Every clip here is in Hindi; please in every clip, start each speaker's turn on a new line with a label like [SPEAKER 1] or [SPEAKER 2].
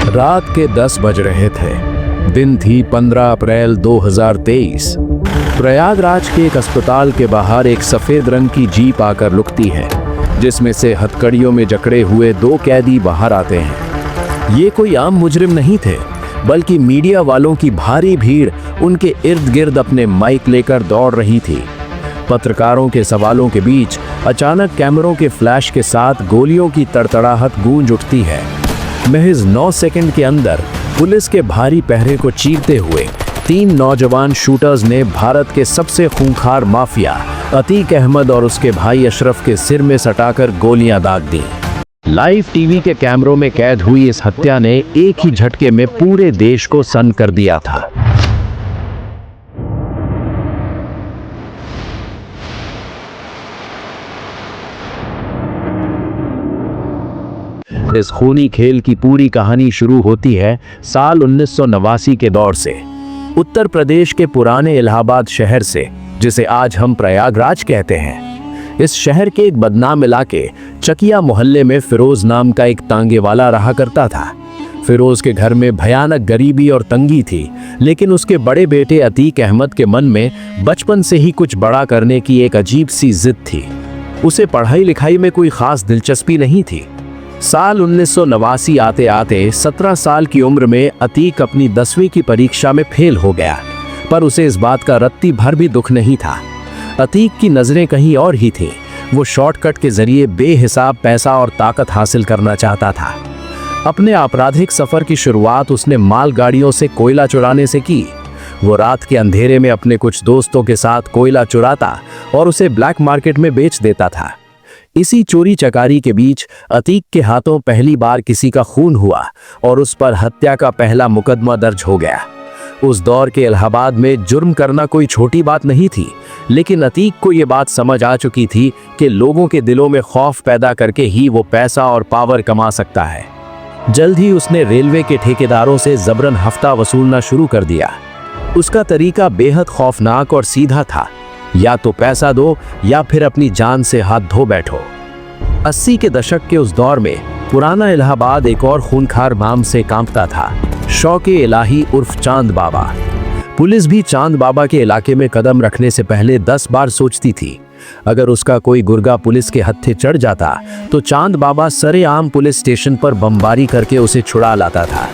[SPEAKER 1] रात के 10 बज रहे थे। दिन थी 15 अप्रैल 2023। प्रयागराज के एक अस्पताल के बाहर एक सफेद रंग की जीप आकर रुकती है, जिसमें से हथकड़ियों में जकड़े हुए 2 कैदी बाहर आते हैं। ये कोई आम मुजरिम नहीं थे, बल्कि मीडिया वालों की भारी भीड़ उनके इर्द गिर्द अपने माइक लेकर दौड़ रही थी। पत्रकारों के सवालों के बीच अचानक कैमरों के फ्लैश के साथ गोलियों की तड़तड़ाहट गूंज उठती है। महज 9 सेकंड के अंदर पुलिस के भारी पहरे को चीरते हुए 3 नौजवान शूटर्स ने भारत के सबसे खूंखार माफिया अतीक अहमद और उसके भाई अशरफ के सिर में सटाकर गोलियां दाग दी। लाइव टीवी के कैमरों में कैद हुई इस हत्या ने एक ही झटके में पूरे देश को सन्न कर दिया था। इस खूनी खेल की पूरी कहानी शुरू होती है साल 1989 के दौर से। उत्तर प्रदेश के पुराने इलाहाबाद शहर से, जिसे आज हम प्रयागराज कहते हैं। इस शहर के एक बदनाम इलाके चकिया मोहल्ले में फिरोज नाम का एक तांगे वाला रहा करता था। फिरोज के घर में भयानक गरीबी और तंगी थी, लेकिन उसके बड़े बेटे अतीक अहमद के मन में बचपन से ही कुछ बड़ा करने की एक अजीब सी जिद थी। उसे पढ़ाई लिखाई में कोई खास दिलचस्पी नहीं थी। साल 1989 आते आते 17 साल की उम्र में अतीक अपनी 10वीं की परीक्षा में फेल हो गया, पर उसे इस बात का रत्ती भर भी दुख नहीं था। अतीक की नजरें कहीं और ही थीं। वो शॉर्टकट के जरिए बेहिसाब पैसा और ताकत हासिल करना चाहता था। अपने आपराधिक सफर की शुरुआत उसने मालगाड़ियों से कोयला चुराने से की। वो रात के अंधेरे में अपने कुछ दोस्तों के साथ कोयला चुराता और उसे ब्लैक मार्केट में बेच देता था। इसी चोरी चकारी के बीच अतीक के हाथों पहली बार किसी का खून हुआ और उस पर हत्या का पहला मुकदमा दर्ज हो गया। उस दौर के इलाहाबाद में जुर्म करना कोई छोटी बात नहीं थी, लेकिन अतीक को ये बात समझ आ चुकी थी कि लोगों के दिलों में खौफ पैदा करके ही वो पैसा और पावर कमा सकता है। जल्द ही उसने रेलवे के ठेकेदारों से जबरन हफ्ता वसूलना शुरू कर दिया। उसका तरीका बेहद खौफनाक और सीधा था, या तो पैसा दो या फिर अपनी जान से हाथ धो बैठो। 80 के दशक के उस दौर में पुराना इलाहाबाद एक और खूनखार नाम से कांपता था, शौके इलाही उर्फ चांद बाबा। पुलिस भी चांद बाबा के इलाके में कदम रखने से पहले 10 बार सोचती थी। अगर उसका कोई गुर्गा पुलिस के हत्थे चढ़ जाता तो चांद बाबा सरेआम पुलिस स्टेशन पर बमबारी करके उसे छुड़ा लाता था।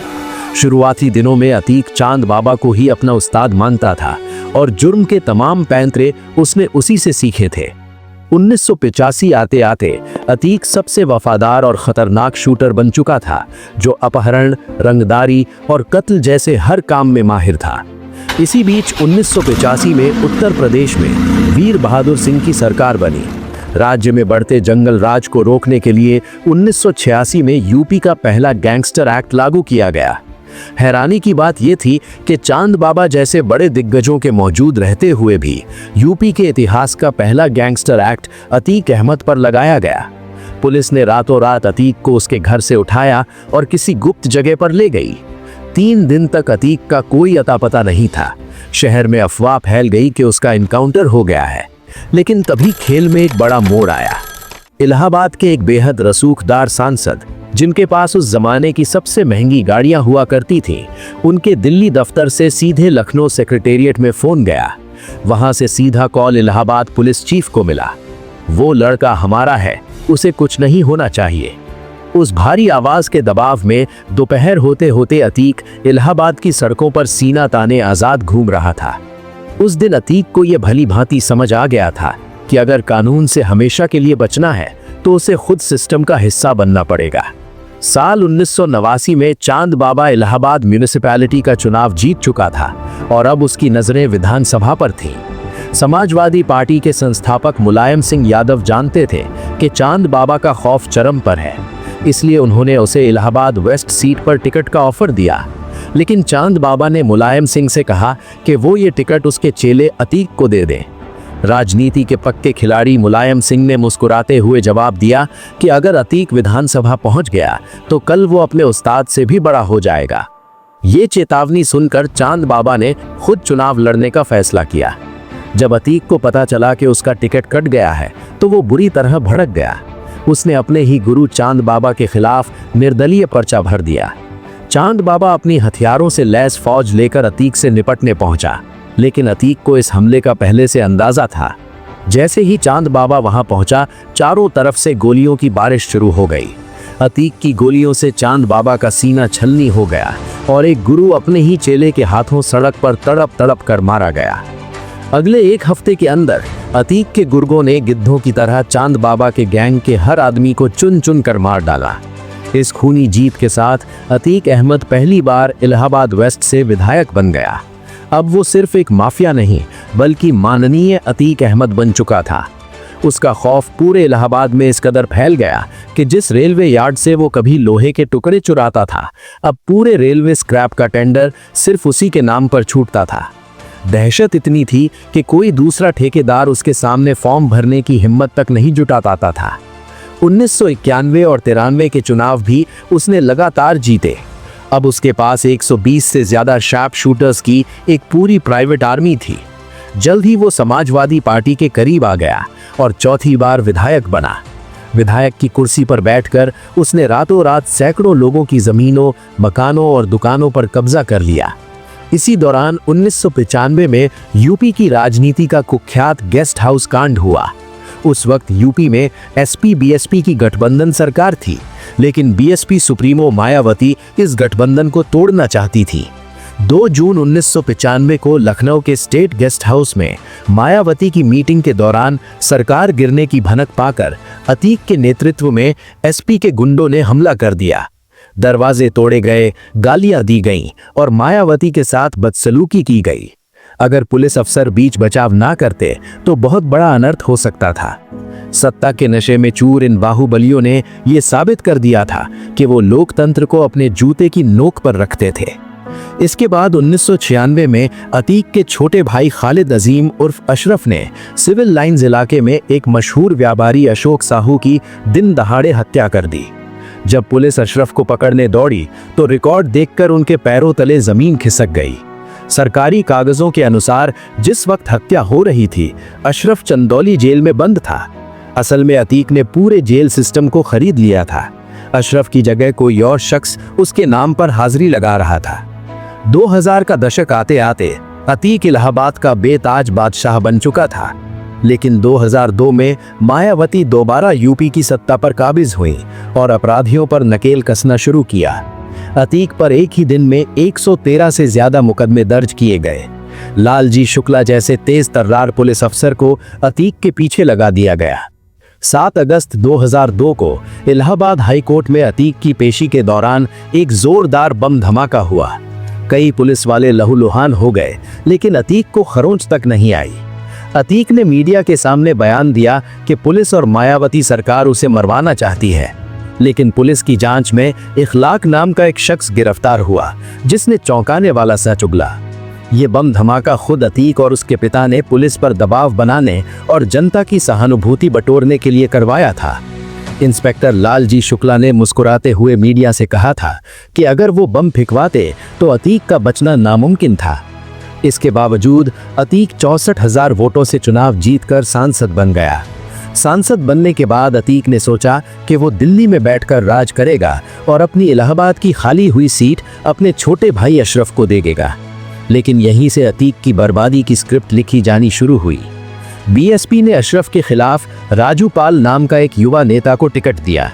[SPEAKER 1] शुरुआती दिनों में अतीक चांद बाबा को ही अपना उस्ताद मानता था और जुर्म के तमाम पैंतरे उसने उसी से सीखे थे। 1985 आते आते अतीक सबसे वफादार और खतरनाक शूटर बन चुका था, जो अपहरण, रंगदारी और कत्ल जैसे हर काम में माहिर था। इसी बीच 1985 में उत्तर प्रदेश में वीर बहादुर सिंह की सरकार बनी। राज्य में बढ़ते जंगल राज को रोकने के लिए 1986 में यूपी का पहला गैंगस्टर एक्ट लागू किया गया। हैरानी की बात यह थी कि चांद बाबा जैसे बड़े दिग्गजों के मौजूद रहते हुए भी यूपी के इतिहास का पहला गैंगस्टर एक्ट अतीक अहमद पर लगाया गया। पुलिस ने रातों रात अतीक को उसके घर से उठाया और किसी गुप्त जगह पर ले गई। 3 दिन तक अतीक का कोई अता पता नहीं था। शहर में अफवाह फैल गई कि उसका इनकाउंटर हो गया है, लेकिन तभी खेल में एक बड़ा मोड़ आया। इलाहाबाद के एक बेहद रसूखदार सांसद, जिनके पास उस जमाने की सबसे महंगी गाड़ियां हुआ करती थीं, उनके दिल्ली दफ्तर से सीधे लखनऊ सेक्रेटेरिएट में फोन गया। वहां से सीधा कॉल इलाहाबाद पुलिस चीफ को मिला। वो लड़का हमारा है, उसे कुछ नहीं होना चाहिए। उस भारी आवाज के दबाव में दोपहर होते होते अतीक इलाहाबाद की सड़कों पर सीना ताने आजाद घूम रहा था। उस दिन अतीक को यह भली भांति समझ आ गया था कि अगर कानून से हमेशा के लिए बचना है तो उसे खुद सिस्टम का हिस्सा बनना पड़ेगा। साल 1989 में चांद बाबा इलाहाबाद म्यूनिसिपैलिटी का चुनाव जीत चुका था और अब उसकी नजरें विधानसभा पर थीं। समाजवादी पार्टी के संस्थापक मुलायम सिंह यादव जानते थे कि चांद बाबा का खौफ चरम पर है, इसलिए उन्होंने उसे इलाहाबाद वेस्ट सीट पर टिकट का ऑफर दिया। लेकिन चांद बाबा ने मुलायम सिंह से कहा कि वो ये टिकट उसके चेले अतीक को दे दें। राजनीति के पक्के खिलाड़ी मुलायम सिंह ने मुस्कुराते हुए जवाब दिया कि अगर अतीक विधानसभा पहुंच गया तो कल वो अपने उस्ताद से भी बड़ा हो जाएगा। ये चेतावनी सुनकर चांद बाबा ने खुद चुनाव लड़ने का फैसला किया। जब अतीक को पता चला कि उसका टिकट कट गया है तो वो बुरी तरह भड़क गया। उसने अपने ही गुरु चांद बाबा के खिलाफ निर्दलीय पर्चा भर दिया। चांद बाबा अपनी हथियारों से लैस फौज लेकर अतीक से निपटने पहुंचा, लेकिन अतीक को इस हमले का पहले से अंदाजा था। जैसे ही चांद बाबा वहां पहुंचा, चारों तरफ से गोलियों की बारिश शुरू हो गई। अतीक की गोलियों से चांद बाबा का सीना छलनी हो गया और एक गुरु अपने ही चेले के हाथों सड़क पर तड़प तड़प कर मारा गया। अगले एक हफ्ते के अंदर अतीक के गुर्गों ने गिद्धों की तरह चांद बाबा के गैंग के हर आदमी को चुन चुन कर मार डाला। इस खूनी जीत के साथ अतीक अहमद पहली बार इलाहाबाद वेस्ट से विधायक बन गया। अब वो सिर्फ एक माफिया नहीं, बल्कि माननीय अतीक अहमद बन चुका था। उसका खौफ पूरे इलाहाबाद में इस कदर फैल गया कि जिस रेलवे यार्ड से वो कभी लोहे के टुकड़े चुराता था, अब पूरे रेलवे स्क्रैप का टेंडर सिर्फ उसी के नाम पर छूटता था। दहशत इतनी थी कि कोई दूसरा ठेकेदार उसके सामने फॉर्म भरने की हिम्मत तक नहीं जुटा पाता था। 1991 और 93 के चुनाव भी उसने लगातार जीते। अब उसके पास 120 से ज्यादा शार्प शूटर्स की एक पूरी प्राइवेट आर्मी थी। जल्द ही वो समाजवादी पार्टी के करीब आ गया और चौथी बार विधायक बना। विधायक की कुर्सी पर बैठकर उसने रातों रात सैकड़ों लोगों की जमीनों, मकानों और दुकानों पर कब्जा कर लिया। इसी दौरान 1995 में यूपी की राजनीति का कुख्यात गेस्ट हाउस कांड हुआ। उस वक्त यूपी में एसपी बीएसपी की गठबंधन सरकार थी, लेकिन बीएसपी सुप्रीमो मायावती इस गठबंधन को तोड़ना चाहती थी। 2 जून 1995 को लखनऊ के स्टेट गेस्ट हाउस में मायावती की मीटिंग के दौरान सरकार गिरने की भनक पाकर अतीक के नेतृत्व में एसपी के गुंडों ने हमला कर दिया। दरवाजे तोड़े गए, गालियां दी गईं और मायावती के साथ बदसलूकी की गई। अगर पुलिस अफसर बीच बचाव ना करते तो बहुत बड़ा अनर्थ हो सकता था। सत्ता के नशे में चूर इन बाहुबलियों ने यह साबित कर दिया था कि वो लोकतंत्र को अपने जूते की नोक पर रखते थे। इसके बाद 1996 में अतीक के छोटे भाई खालिद अजीम उर्फ अशरफ ने सिविल लाइंस इलाके में एक मशहूर व्यापारी अशोक साहू की दिन दहाड़े हत्या कर दी। जब पुलिस अशरफ को पकड़ने दौड़ी तो रिकॉर्ड देखकर उनके पैरों तले जमीन खिसक गई। सरकारी कागजों के अनुसार जिस वक्त हत्या हो रही थी, अशरफ चंदौली जेल में बंद था। असल में अतीक ने पूरे जेल सिस्टम को खरीद लिया था। अशरफ की जगह कोई और शख्स उसके नाम पर हाजिरी लगा रहा था। 2000 का दशक आते आते अतीक इलाहाबाद का बेताज बादशाह बन चुका था। लेकिन 2002 में मायावती दोबारा यूपी की सत्ता पर काबिज हुई और अपराधियों पर नकेल कसना शुरू किया। अतीक पर एक ही दिन में 113 से ज्यादा मुकदमे दर्ज किए गए। लालजी शुक्ला जैसे तेज तर्रार पुलिस अफसर को अतीक के पीछे लगा दिया गया। 7 अगस्त 2002 को इलाहाबाद हाई कोर्ट में अतीक की पेशी के दौरान एक जोरदार बम धमाका हुआ। कई पुलिस वाले लहूलुहान हो गए, लेकिन अतीक को खरोंच तक नहीं आई। अतीक ने मीडिया के सामने बयान दिया कि पुलिस और मायावती सरकार उसे मरवाना चाहती है, लेकिन पुलिस की जांच में इखलाक नाम का एक शख्स गिरफ्तार हुआ जिसने चौंकाने वाला सच उगला। ये बम धमाका खुद अतीक और उसके पिता ने पुलिस पर दबाव बनाने और जनता की सहानुभूति बटोरने के लिए करवाया था। इंस्पेक्टर लालजी शुक्ला ने मुस्कुराते हुए मीडिया से कहा था कि अगर वो बम फिकवाते तो अतीक का बचना नामुमकिन था। इसके बावजूद अतीक 64,000 वोटों से चुनाव जीतकर सांसद बन गया। सांसद बनने के बाद अतीक ने सोचा कि वो दिल्ली में बैठकर राज करेगा और अपनी इलाहाबाद की खाली हुई सीट अपने छोटे भाई अशरफ को दे देगा। लेकिन यहीं से अतीक की बर्बादी की स्क्रिप्ट लिखी जानी शुरू हुई। बीएसपी ने अशरफ के खिलाफ राजू पाल नाम का एक युवा नेता को टिकट दिया।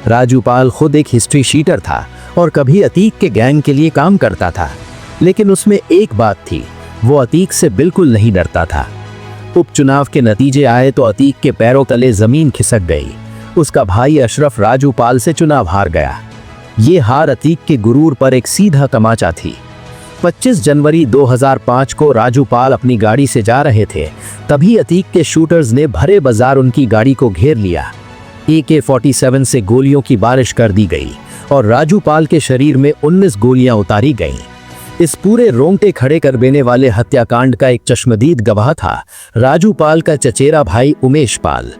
[SPEAKER 1] राजू पाल खुद एक हिस्ट्री शीटर था और कभी अतीक के गैंग के लिए काम करता था, लेकिन उसमें एक बात थी, वो अतीक से बिल्कुल नहीं डरता था। उपचुनाव के नतीजे आए तो अतीक के पैरों तले जमीन खिसक गई। उसका भाई अशरफ राजू पाल से चुनाव हार गया। ये हार अतीक के गुरूर पर एक सीधा तमाचा थी। 25 जनवरी 2005 को राजू पाल अपनी गाड़ी से जा रहे थे, तभी अतीक के शूटर्स ने भरे बाजार उनकी गाड़ी को घेर लिया। AK-47 से गोलियों की बारिश कर दी गई और राजू पाल के शरीर में 19 गोलियां उतारी गईं। इस पूरे रोंगटे खड़े कर देने वाले हत्याकांड का एक चश्मदीद गवाह था राजू पाल का चचेरा भाई उमेश पाल।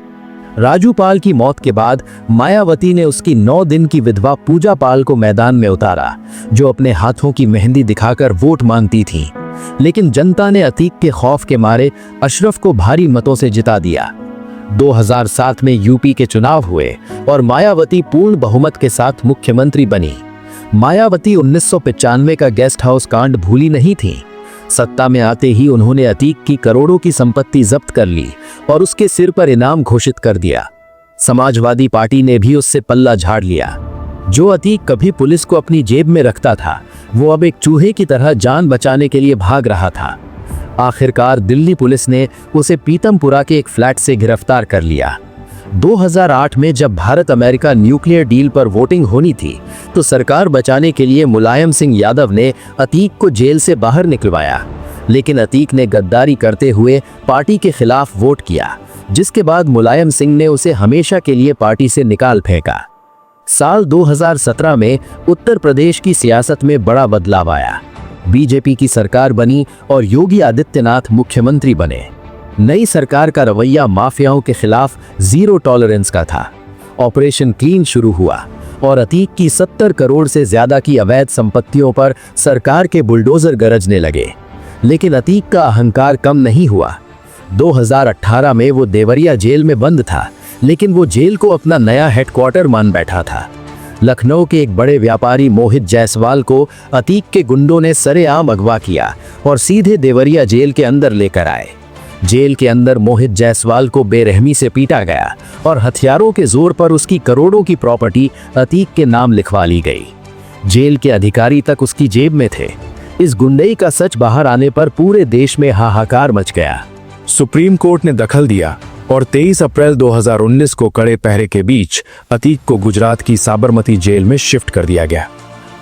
[SPEAKER 1] राजू पाल की मौत के बाद मायावती ने उसकी 9 दिन की विधवा पूजा पाल को मैदान में उतारा, जो अपने हाथों की मेहंदी दिखाकर वोट मांगती थी। लेकिन जनता ने अतीक के खौफ के मारे अशरफ को भारी मतों से जिता दिया। 2007 में यूपी के चुनाव हुए और मायावती पूर्ण बहुमत के साथ मुख्यमंत्री बनी। मायावती 1995 का गेस्ट हाउस कांड भूली नहीं थी। सत्ता में आते ही उन्होंने अतीक की करोड़ों की संपत्ति जब्त कर ली और उसके सिर पर इनाम घोषित कर दिया। समाजवादी पार्टी ने भी उससे पल्ला झाड़ लिया। जो अतीक कभी पुलिस को अपनी जेब में रखता था, वो अब एक चूहे की तरह जान बचाने के लिए भाग रहा था। आखिरकार दिल्ली पुलिस ने उसे पीतमपुरा के एक फ्लैट से गिरफ्तार कर लिया। 2008 में जब भारत अमेरिका न्यूक्लियर डील पर वोटिंग होनी थी, तो सरकार बचाने के लिए मुलायम सिंह यादव ने अतीक को जेल से बाहर निकलवाया। लेकिन अतीक ने गद्दारी करते हुए पार्टी के खिलाफ वोट किया, जिसके बाद मुलायम सिंह ने उसे हमेशा के लिए पार्टी से निकाल फेंका। साल 2017 में उत्तर प्रदेश की सियासत में बड़ा बदलाव आया। बीजेपी की सरकार बनी और योगी आदित्यनाथ मुख्यमंत्री बने। नई सरकार का रवैया माफियाओं के खिलाफ जीरो टॉलरेंस का था। ऑपरेशन क्लीन शुरू हुआ और अतीक की 70 करोड़ से ज्यादा की अवैध संपत्तियों पर सरकार के बुलडोजर गरजने लगे। लेकिन अतीक का अहंकार कम नहीं हुआ। 2018 में वो देवरिया जेल में बंद था, लेकिन वो जेल को अपना नया हेडक्वार्टर मान बैठा था। लखनऊ के एक बड़े व्यापारी मोहित जायसवाल को अतीक के गुंडों ने सरेआम अगवा किया और सीधे देवरिया जेल के अंदर लेकर आए। जेल के अंदर मोहित जायसवाल को बेरहमी से पीटा गया और हथियारों के जोर पर उसकी करोड़ों की प्रॉपर्टी अतीक के नाम लिखवा ली गई। जेल के अधिकारी तक उसकी जेब में थे। इस गुंडई का सच बाहर आने पर पूरे देश में हाहाकार मच गया।
[SPEAKER 2] सुप्रीम कोर्ट ने दखल दिया और 23 अप्रैल 2019 को कड़े पहरे के बीच अतीक को गुजरात की साबरमती जेल में शिफ्ट कर दिया गया।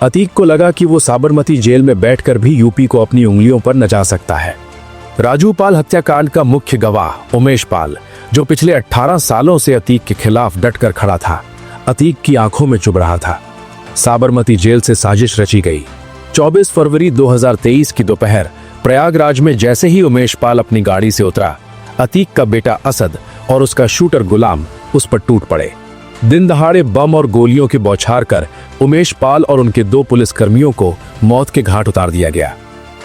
[SPEAKER 2] अतीक को लगा कि वो साबरमती जेल में बैठकर भी यूपी को अपनी उंगलियों पर नचा सकता है। राजू पाल हत्याकांड का मुख्य गवाह उमेश पाल, जो पिछले 18 सालों से अतीक के खिलाफ डटकर खड़ा था, अतीक की आंखों में चुभ रहा था। साबरमती जेल से साजिश रची गई। 24 फरवरी 2023 की दोपहर प्रयागराज में जैसे ही उमेश पाल अपनी गाड़ी से उतरा, अतीक का बेटा असद और उसका शूटर गुलाम उस पर टूट पड़े। दिन दहाड़े बम और गोलियों की बौछार कर उमेश पाल और उनके 2 पुलिसकर्मियों को मौत के घाट उतार दिया गया।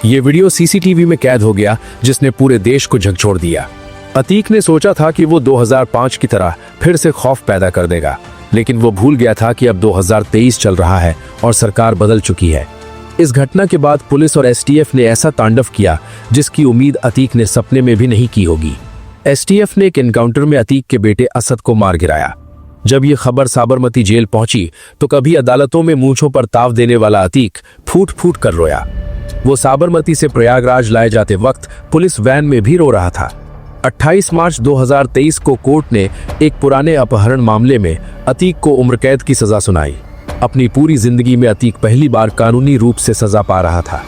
[SPEAKER 2] ये वीडियो सीसीटीवी में कैद हो गया, जिसने पूरे देश को झकझोर दिया। अतीक ने सोचा था कि वो 2005 की तरह फिर से खौफ पैदा कर देगा, लेकिन वो भूल गया था कि अब 2023 चल रहा है और सरकार बदल चुकी है। इस घटना के बाद पुलिस और एसटीएफ ने ऐसा तांडव किया जिसकी उम्मीद अतीक ने सपने में भी नहीं की होगी। एसटीएफ ने एक एनकाउंटर में अतीक के बेटे असद को मार गिराया। जब ये खबर साबरमती जेल पहुंची तो कभी अदालतों में मूंछों पर ताव देने वाला अतीक फूट फूट कर रोया। वो साबरमती से प्रयागराज लाए जाते वक्त पुलिस वैन में भी रो रहा था। 28 मार्च 2023 को कोर्ट ने एक पुराने अपहरण मामले में अतीक को उम्र कैद की सजा सुनाई। अपनी पूरी जिंदगी में अतीक पहली बार कानूनी रूप से सजा पा रहा था।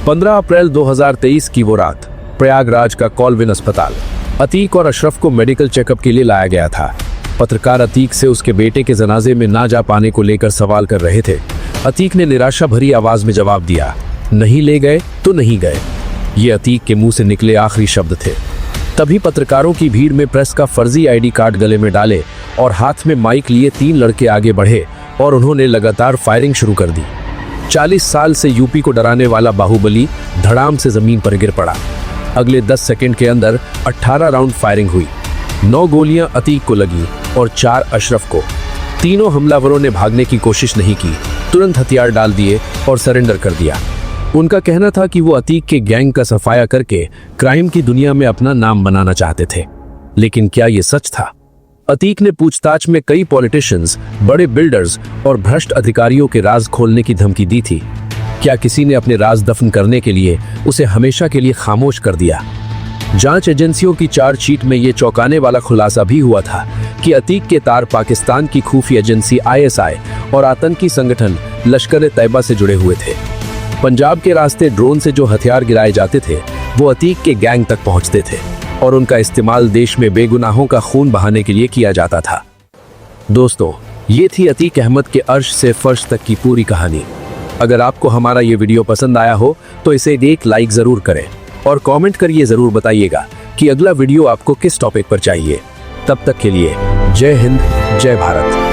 [SPEAKER 2] 15 अप्रैल 2023 की वो रात प्रयागराज का कॉलविन अस्पताल अतीक और अशरफ को मेडिकल चेकअप के लिए लाया गया था। पत्रकार अतीक से उसके बेटे के जनाजे में ना जा पाने को लेकर सवाल कर रहे थे। अतीक ने निराशा भरी आवाज में जवाब दिया, नहीं ले गए तो नहीं गए। ये अतीक के मुंह से निकले आखिरी शब्द थे। तभी पत्रकारों की भीड़ में प्रेस का फर्जी आईडी कार्ड गले में डाले और हाथ में माइक लिए 3 लड़के आगे बढ़े और उन्होंने लगातार फायरिंग शुरू कर दी। 40 साल से यूपी को डराने वाला बाहुबली धड़ाम से जमीन पर गिर पड़ा। अगले 10 सेकंड के अंदर 18 राउंड फायरिंग हुई। 9 गोलियां अतीक को लगी और 4 अशरफ को। तीनों हमलावरों ने भागने की कोशिश नहीं की, तुरंत हथियार डाल दिए और सरेंडर कर दिया। उनका कहना था कि वो अतीक के गैंग का सफाया करके क्राइम की दुनिया में अपना नाम बनाना चाहते थे। लेकिन क्या ये सच था? अतीक ने पूछताछ में कई पॉलिटिशियंस, बड़े बिल्डर्स और भ्रष्ट अधिकारियों के राज खोलने की धमकी दी थी। क्या किसी ने अपने राज दफन करने के लिए उसे हमेशा के लिए खामोश कर दिया? जांच एजेंसियों की चार्जशीट में ये चौंकाने वाला खुलासा भी हुआ था कि अतीक के तार पाकिस्तान की खुफिया एजेंसी आईएसआई और आतंकी संगठन लश्कर-ए-तैयबा से जुड़े हुए थे। पंजाब के रास्ते ड्रोन से जो हथियार गिराए जाते थे वो अतीक के गैंग तक पहुंचते थे और उनका इस्तेमाल देश में बेगुनाहों का खून बहाने के लिए किया जाता था। दोस्तों, ये थी अतीक अहमद के अर्श से फर्श तक की पूरी कहानी। अगर आपको हमारा ये वीडियो पसंद आया हो तो इसे एक लाइक जरूर करें और कमेंट करिए जरूर बताइएगा कि अगला वीडियो आपको किस टॉपिक पर चाहिए। तब तक के लिए जय हिंद, जय भारत।